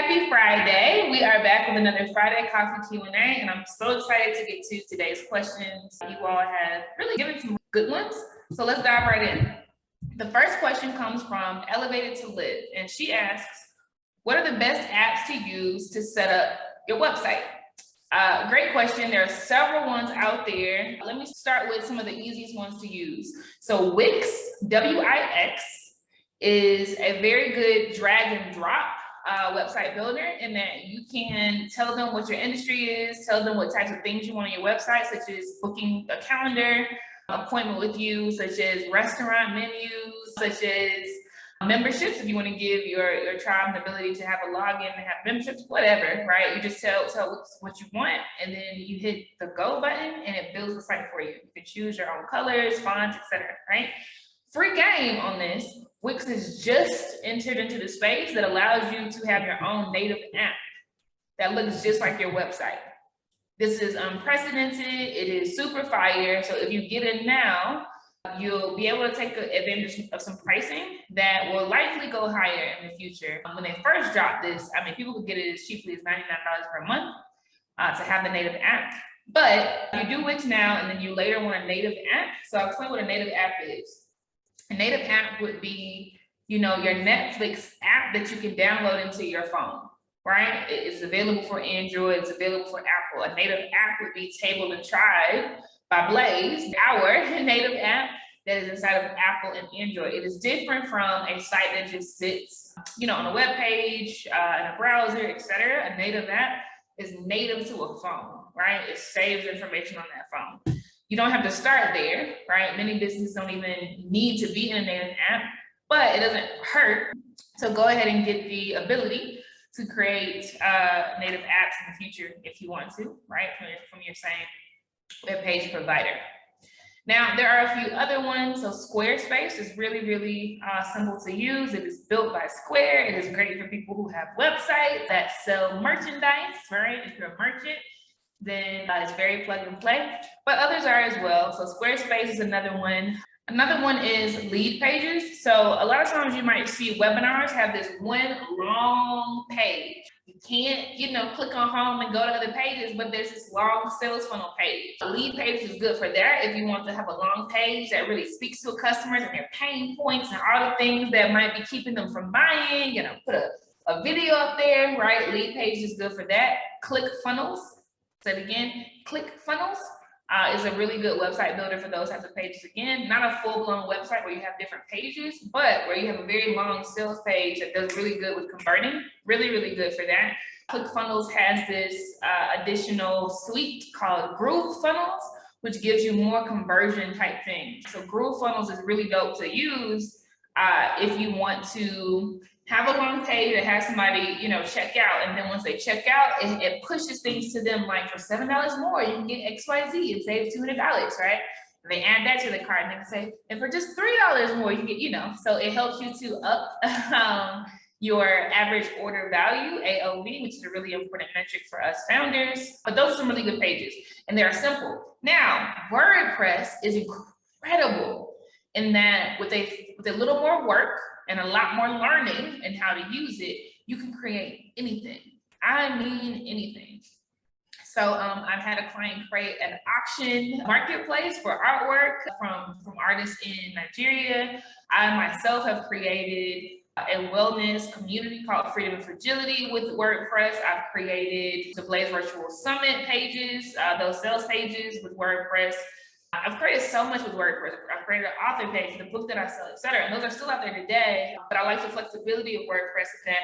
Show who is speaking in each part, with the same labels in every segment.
Speaker 1: happy Friday. We are back with another Friday Coffee Q&A, and I'm so excited to get to today's questions. You all have really given some good ones, so let's dive right in. The first question comes from Elevated to Live, and she asks, what are the best apps to use to set up your website? Great question. There are several ones out there. Let me start with some of the easiest ones to use. So Wix, W-I-X, is a very good drag and drop website builder, in that you can tell them what your industry is, tell them what types of things you want on your website, such as booking a calendar appointment with you, such as restaurant menus, such as memberships, if you want to give your tribe the ability to have a login and have memberships, whatever, right? You just tell what you want, and then you hit the go button and it builds the site for you. You can choose your own colors, fonts, etc., right? Free game on this. Wix has just entered into the space that allows you to have your own native app that looks just like your website. This is unprecedented. It is super fire. So if you get in now, you'll be able to take advantage of some pricing that will likely go higher in the future. When they first dropped this, I mean, people could get it as cheaply as $99 per month to have the native app. But you do Wix now, and then you later want a native app. So I'll explain what a native app is. A native app would be, your Netflix app that you can download into your phone, right? It is available for Android, it's available for Apple. A native app would be Table and Tribe by Blaze, our native app that is inside of Apple and Android. It is different from a site that just sits, on a web page, in a browser, etc. A native app is native to a phone, right? It saves information on that phone. You don't have to start there, right? Many businesses don't even need to be in a native app, but it doesn't hurt to go ahead and get the ability to create native apps in the future if you want to, right? From your same web page provider. Now, there are a few other ones. So Squarespace is really, really simple to use. It is built by Square. It is great for people who have websites that sell merchandise, right? If you're a merchant, then it's very plug and play, but others are as well. So Squarespace is another one. Another one is lead pages. So a lot of times you might see webinars have this one long page. You can't, click on home and go to other pages, but there's this long sales funnel page. A lead page is good for that if you want to have a long page that really speaks to customers and their pain points and all the things that might be keeping them from buying. Put a video up there, right? Lead page is good for that. ClickFunnels. So again, ClickFunnels is a really good website builder for those types of pages. Again, not a full-blown website where you have different pages, but where you have a very long sales page that does really good with converting. Really, really good for that. ClickFunnels has this additional suite called GrooveFunnels, which gives you more conversion type things. So GrooveFunnels is really dope to use if you want to have a long page that has somebody, check out. And then once they check out, it pushes things to them like, for $7 more, you can get XYZ and save $200, right? And they add that to the cart and they can say, and for just $3 more, you can get, so it helps you to up your average order value, AOV, which is a really important metric for us founders. But those are some really good pages, and they are simple. Now, WordPress is incredible in that with a little more work and a lot more learning and how to use it, you can create anything. I mean anything. So I've had a client create an auction marketplace for artwork from artists in Nigeria. I myself have created a wellness community called Freedom and Fragility with WordPress. I've created the Blaze Virtual Summit pages, those sales pages with WordPress. I've created so much with WordPress. I've created an author page, the book that I sell, etc. And those are still out there today. But I like the flexibility of WordPress that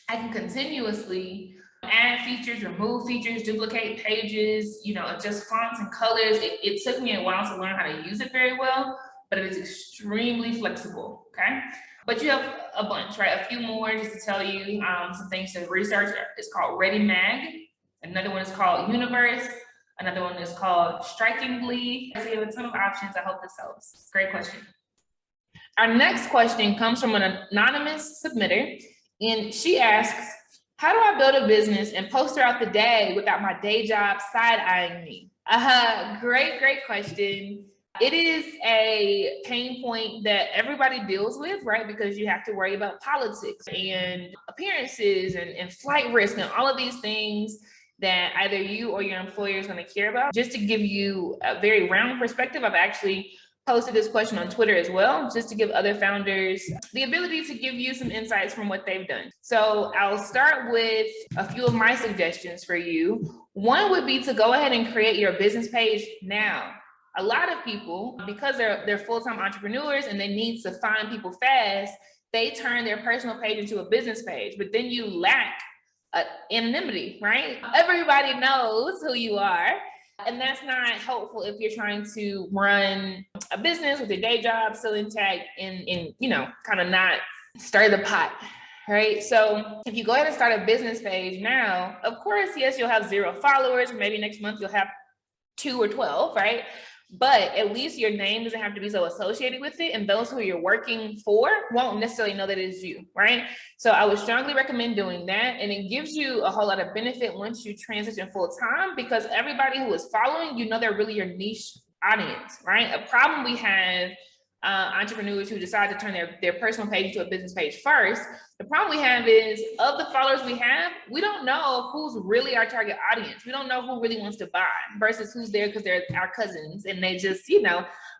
Speaker 1: I can continuously add features, remove features, duplicate pages, adjust fonts and colors. It took me a while to learn how to use it very well, but it is extremely flexible, okay? But you have a bunch, right? A few more just to tell you some things to research. It's called ReadyMag. Another one is called Universe. Another one is called Strikingly. So you have a ton of options. I hope this helps. Great question. Our next question comes from an anonymous submitter, and she asks, how do I build a business and post throughout the day without my day job side-eyeing me? Great question. It is a pain point that everybody deals with, right? Because you have to worry about politics and appearances and flight risk and all of these things that either you or your employer is going to care about. Just to give you a very round perspective, I've actually posted this question on Twitter as well, just to give other founders the ability to give you some insights from what they've done. So I'll start with a few of my suggestions for you. One would be to go ahead and create your business page now. A lot of people, because they're full-time entrepreneurs and they need to find people fast, they turn their personal page into a business page, but then you lack anonymity, right? Everybody knows who you are. And that's not helpful if you're trying to run a business with your day job still intact and kind of not stir the pot, right? So if you go ahead and start a business page now, of course, yes, you'll have 0 followers. Maybe next month you'll have 2 or 12, right? But at least your name doesn't have to be so associated with it. And those who you're working for won't necessarily know that it is you, right? So I would strongly recommend doing that. And it gives you a whole lot of benefit once you transition full time, because everybody who is following, they're really your niche audience, right? A problem we have, entrepreneurs who decide to turn their personal page into a business page first, the problem we have is, of the followers we have, we don't know who's really our target audience. We don't know who really wants to buy versus who's there because they're our cousins and they just,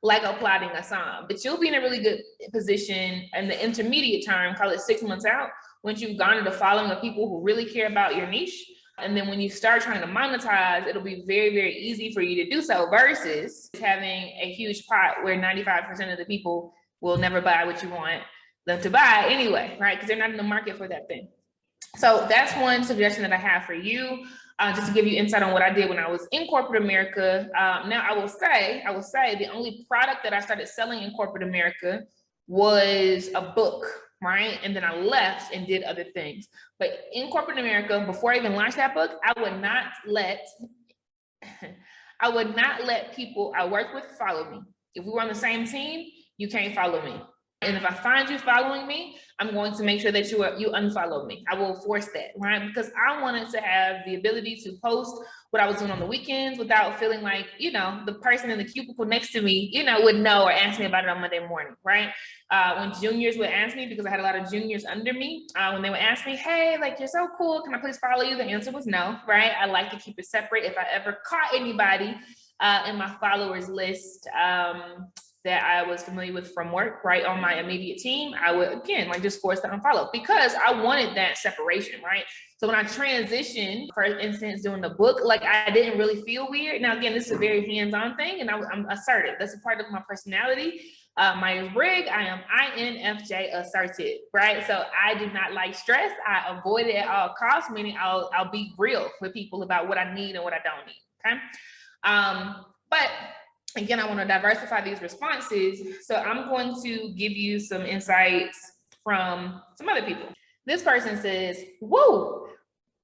Speaker 1: like applauding a song. But you'll be in a really good position in the intermediate term, call it 6 months out, once you've garnered a following of people who really care about your niche. And then when you start trying to monetize, it'll be very, very easy for you to do so, versus having a huge pot where 95% of the people will never buy what you want them to buy anyway, right? Because they're not in the market for that thing. So that's one suggestion that I have for you, just to give you insight on what I did when I was in corporate America. Now I will say the only product that I started selling in corporate America was a book, right? And then I left and did other things. But in corporate America, before I even launched that book, I would not let people I work with follow me. If we were on the same team, you can't follow me. And if I find you following me, I'm going to make sure that you unfollow me. I will force that, right? Because I wanted to have the ability to post what I was doing on the weekends without feeling like, the person in the cubicle next to me, would know or ask me about it on Monday morning, right? When juniors would ask me, because I had a lot of juniors under me, when they would ask me, hey, like, you're so cool, can I please follow you? The answer was no, right? I like to keep it separate. If I ever caught anybody in my followers list, that I was familiar with from work, right, on my immediate team, I would, again, just force them to unfollow, because I wanted that separation, right? So when I transitioned, for instance, doing the book, I didn't really feel weird. Now, again, this is a very hands-on thing, and I'm assertive. That's a part of my personality. Myers-Briggs, I am INFJ assertive, right? So I do not like stress. I avoid it at all costs, meaning I'll be real with people about what I need and what I don't need, okay? But again, I want to diversify these responses. So I'm going to give you some insights from some other people. This person says, whoa,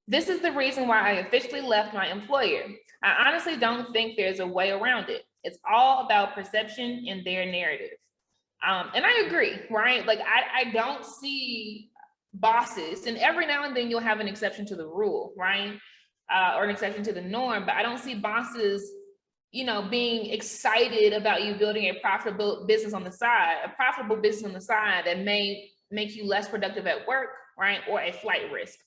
Speaker 1: this is the reason why I officially left my employer. I honestly don't think there's a way around it. It's all about perception and their narrative. And I agree, right? I don't see bosses, and every now and then you'll have an exception to the rule, right? Or an exception to the norm, but I don't see bosses being excited about you building a profitable business on the side that may make you less productive at work, right? Or a flight risk.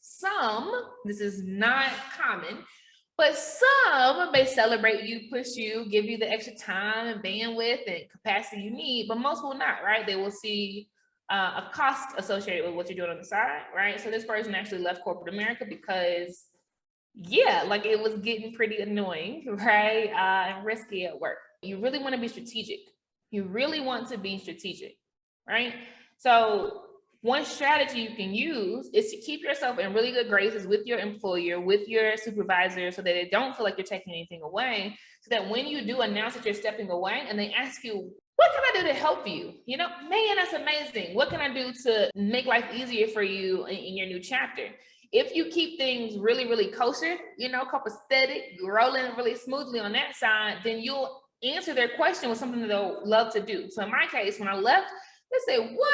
Speaker 1: This is not common, but some may celebrate you, push you, give you the extra time and bandwidth and capacity you need, but most will not, right? They will see a cost associated with what you're doing on the side, right? So this person actually left corporate America because it was getting pretty annoying, right? And risky at work. You really want to be strategic. Right? So one strategy you can use is to keep yourself in really good graces with your employer, with your supervisor, so that they don't feel like you're taking anything away. So that when you do announce that you're stepping away and they ask you, what can I do to help you? Man, that's amazing. What can I do to make life easier for you in your new chapter? If you keep things really, really kosher, copacetic, rolling really smoothly on that side, then you'll answer their question with something that they'll love to do. So in my case, when I left, they say, what?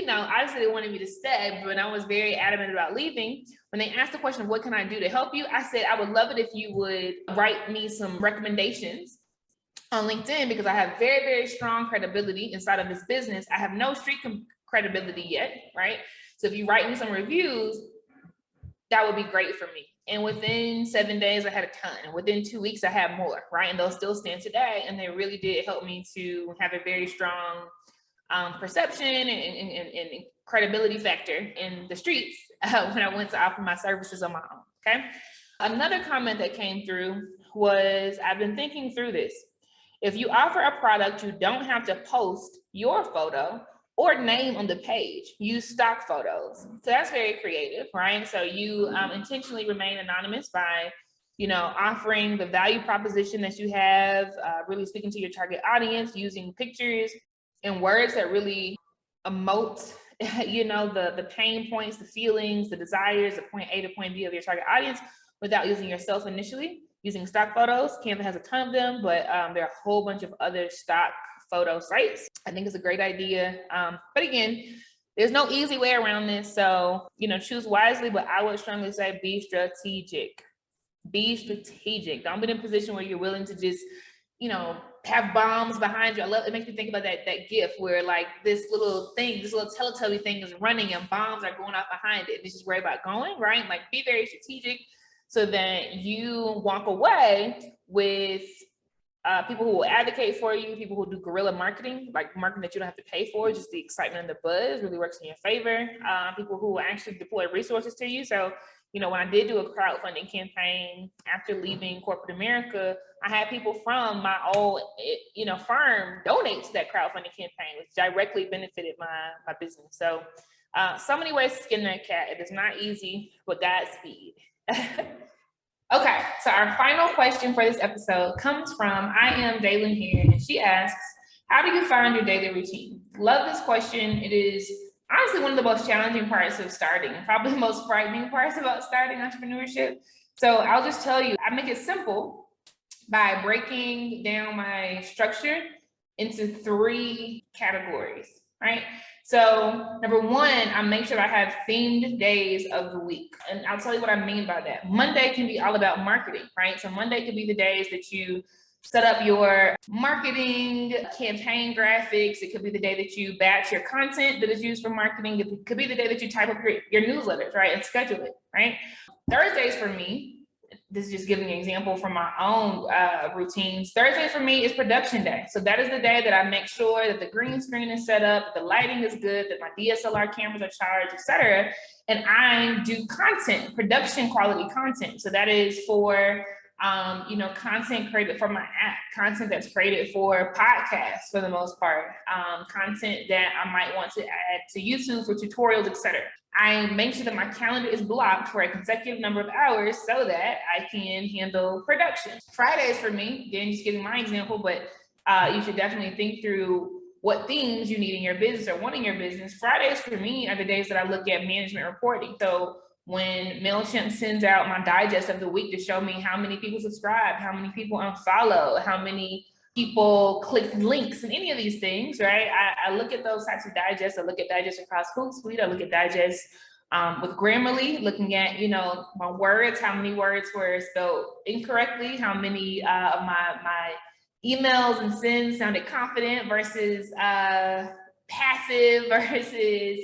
Speaker 1: Obviously they wanted me to stay, but when I was very adamant about leaving, when they asked the question of what can I do to help you, I said, I would love it if you would write me some recommendations on LinkedIn because I have very, very strong credibility inside of this business. I have no street credibility yet, right? So if you write me some reviews, that would be great for me. And within 7 days, I had a ton. And within 2 weeks, I had more, right? And those still stand today. And they really did help me to have a very strong perception and credibility factor in the streets when I went to offer my services on my own, okay? Another comment that came through was, I've been thinking through this. If you offer a product, you don't have to post your photo or name on the page. Use stock photos. So that's very creative, right? So you intentionally remain anonymous by, offering the value proposition that you have, really speaking to your target audience, using pictures and words that really emote, the pain points, the feelings, the desires, the point A to point B of your target audience without using yourself initially. Using stock photos. Canva has a ton of them, but there are a whole bunch of other stock photo sites. I think it's a great idea. But again, there's no easy way around this. So, choose wisely, but I would strongly say be strategic. Be strategic. Don't be in a position where you're willing to just, have bombs behind you. It makes me think about that GIF where like this little Teletubby thing is running and bombs are going off behind it. It's just worry about going, right? Like be very strategic so that you walk away with people who will advocate for you, people who do guerrilla marketing, like marketing that you don't have to pay for, just the excitement and the buzz really works in your favor. People who will actually deploy resources to you. So, when I did do a crowdfunding campaign after leaving corporate America, I had people from my old, firm donate to that crowdfunding campaign, which directly benefited my business. So, so many ways to skin that cat. It is not easy, but Godspeed. Okay, so our final question for this episode comes from I am Daylin here, and she asks, how do you find your daily routine? Love this question. It is honestly one of the most challenging parts of starting, and probably the most frightening parts about starting entrepreneurship. So I'll just tell you, I make it simple by breaking down my structure into 3 categories, right? So number 1, I make sure I have themed days of the week. And I'll tell you what I mean by that. Monday can be all about marketing, right? So Monday could be the days that you set up your marketing campaign graphics. It could be the day that you batch your content that is used for marketing. It could be the day that you type up your newsletters, right? And schedule it, right? Thursdays for me, this is just giving an example from my own routines. Thursday for me is production day. So that is the day that I make sure that the green screen is set up, that the lighting is good, that my DSLR cameras are charged, etc. And I do content, production quality content. So that is for, content created for my app, content that's created for podcasts for the most part, content that I might want to add to YouTube for tutorials, etc. I make sure that my calendar is blocked for a consecutive number of hours so that I can handle production. Fridays for me, again, just giving my example, but you should definitely think through what things you need in your business or want in your business. Fridays for me are the days that I look at management reporting. So when MailChimp sends out my digest of the week to show me how many people subscribe, how many people unfollow, how many people click links and any of these things, right? I look at those types of digests. I look at digests across Hootsuite. I look at digests with Grammarly, looking at, my words, how many words were spelled incorrectly, how many of my emails and sends sounded confident versus passive versus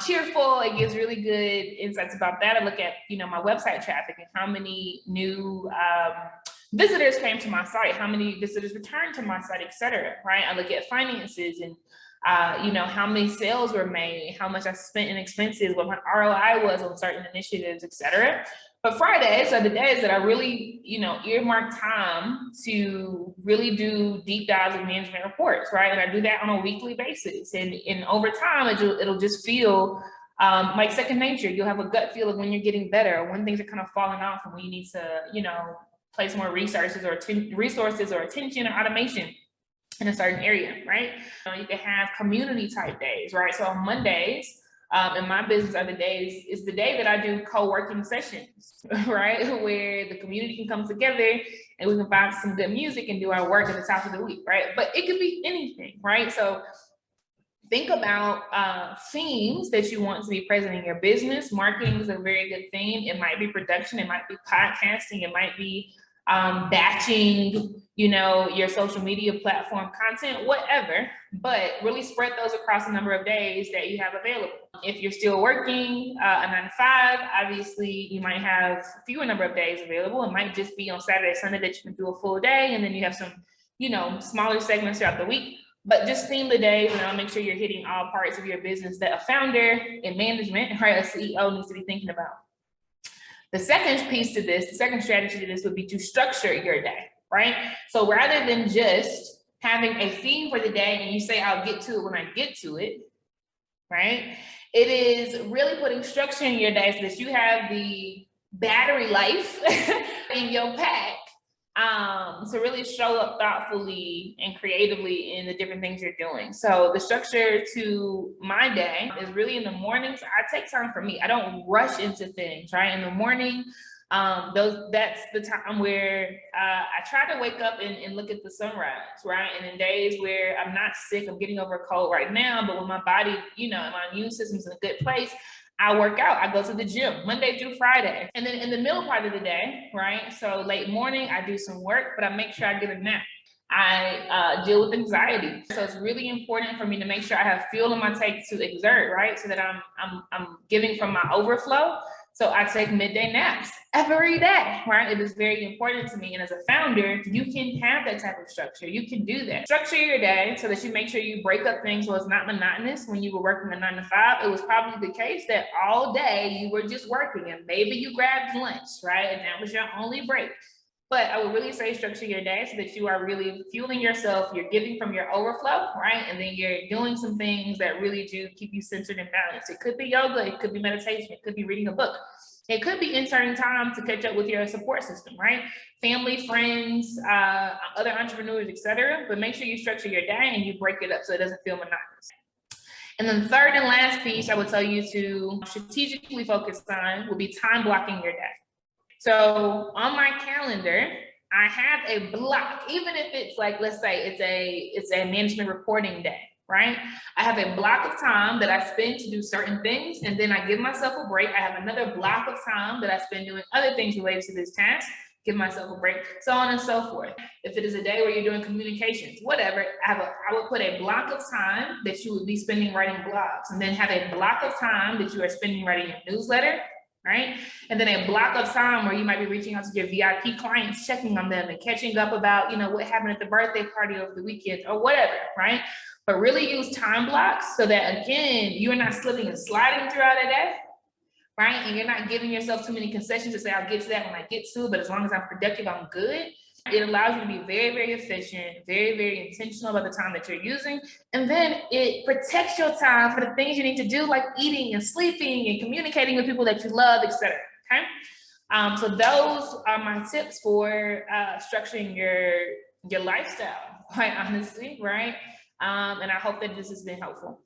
Speaker 1: cheerful. It gives really good insights about that. I look at, my website traffic and how many new visitors came to my site, how many visitors returned to my site, etc. Right? I look at finances and how many sales were made, how much I spent in expenses, what my ROI was on certain initiatives, etc. But Fridays are the days that I really, earmark time to really do deep dives of management reports, right? And I do that on a weekly basis. And over time, it'll just feel like second nature. You'll have a gut feel of when you're getting better, or when things are kind of falling off, and when you need to, place more resources or attention or automation in a certain area, right? You can have community type days, right? So on Mondays, in my business is the day that I do co-working sessions, right? Where the community can come together and we can find some good music and do our work at the top of the week, right? But it could be anything, right? So think about themes that you want to be present in your business. Marketing is a very good theme. It might be production, it might be podcasting, it might be batching, you know, your social media platform content, whatever, but really spread those across a number of days that you have available. If you're still working a 9 to 5, obviously you might have a fewer number of days available. It might just be on Saturday, Sunday that you can do a full day, and then you have some, you know, smaller segments throughout the week. But just theme the days, and I'll make sure you're hitting all parts of your business that a founder in management, right, a CEO needs to be thinking about. The second piece to this, the second strategy to this would be to structure your day, right? So rather than just having a theme for the day and you say, I'll get to it when I get to it, right? It is really putting structure in your day so that you have the battery life in your pack to really show up thoughtfully and creatively in the different things you're doing. So the structure to my day is really in the mornings. I take time for me. I don't rush into things, right? In the morning, that's the time where I try to wake up and look at the sunrise, right? And in days where I'm not sick, I'm getting over a cold right now, but when my body, you know, my immune system's in a good place, I work out, I go to the gym Monday through Friday. And then in the middle part of the day, right? So late morning, I do some work, but I make sure I get a nap. I deal with anxiety. So it's really important for me to make sure I have fuel in my tank to exert, right? So that I'm giving from my overflow. So I take midday naps every day, right? It is very important to me. And as a founder, you can have that type of structure. You can do that. Structure your day so that you make sure you break up things so it's not monotonous. When you were working a 9 to 5, it was probably the case that all day you were just working and maybe you grabbed lunch, right? And that was your only break. But I would really say structure your day so that you are really fueling yourself. You're giving from your overflow, right? And then you're doing some things that really do keep you centered and balanced. It could be yoga, it could be meditation, it could be reading a book. It could be inserting time to catch up with your support system, right? Family, friends, other entrepreneurs, etc. But make sure you structure your day and you break it up so it doesn't feel monotonous. And then the third and last piece I would tell you to strategically focus on will be time blocking your day. So on my calendar, I have a block, even if it's like, let's say it's a management reporting day, right? I have a block of time that I spend to do certain things, and then I give myself a break. I have another block of time that I spend doing other things related to this task, give myself a break, so on and so forth. If it is a day where you're doing communications, whatever, I would put a block of time that you would be spending writing blogs, and then have a block of time that you are spending writing your newsletter, right? And then a block of time where you might be reaching out to your VIP clients, checking on them and catching up about, you know, what happened at the birthday party over the weekend or whatever, right? But really use time blocks so that, again, you're not slipping and sliding throughout a day, right? And you're not giving yourself too many concessions to say, I'll get to that when I get to it, but as long as I'm productive, I'm good. It allows you to be very, very efficient, very, very intentional about the time that you're using. And then it protects your time for the things you need to do, like eating and sleeping and communicating with people that you love, etc. Okay. So those are my tips for structuring your lifestyle, quite honestly, right? And I hope that this has been helpful.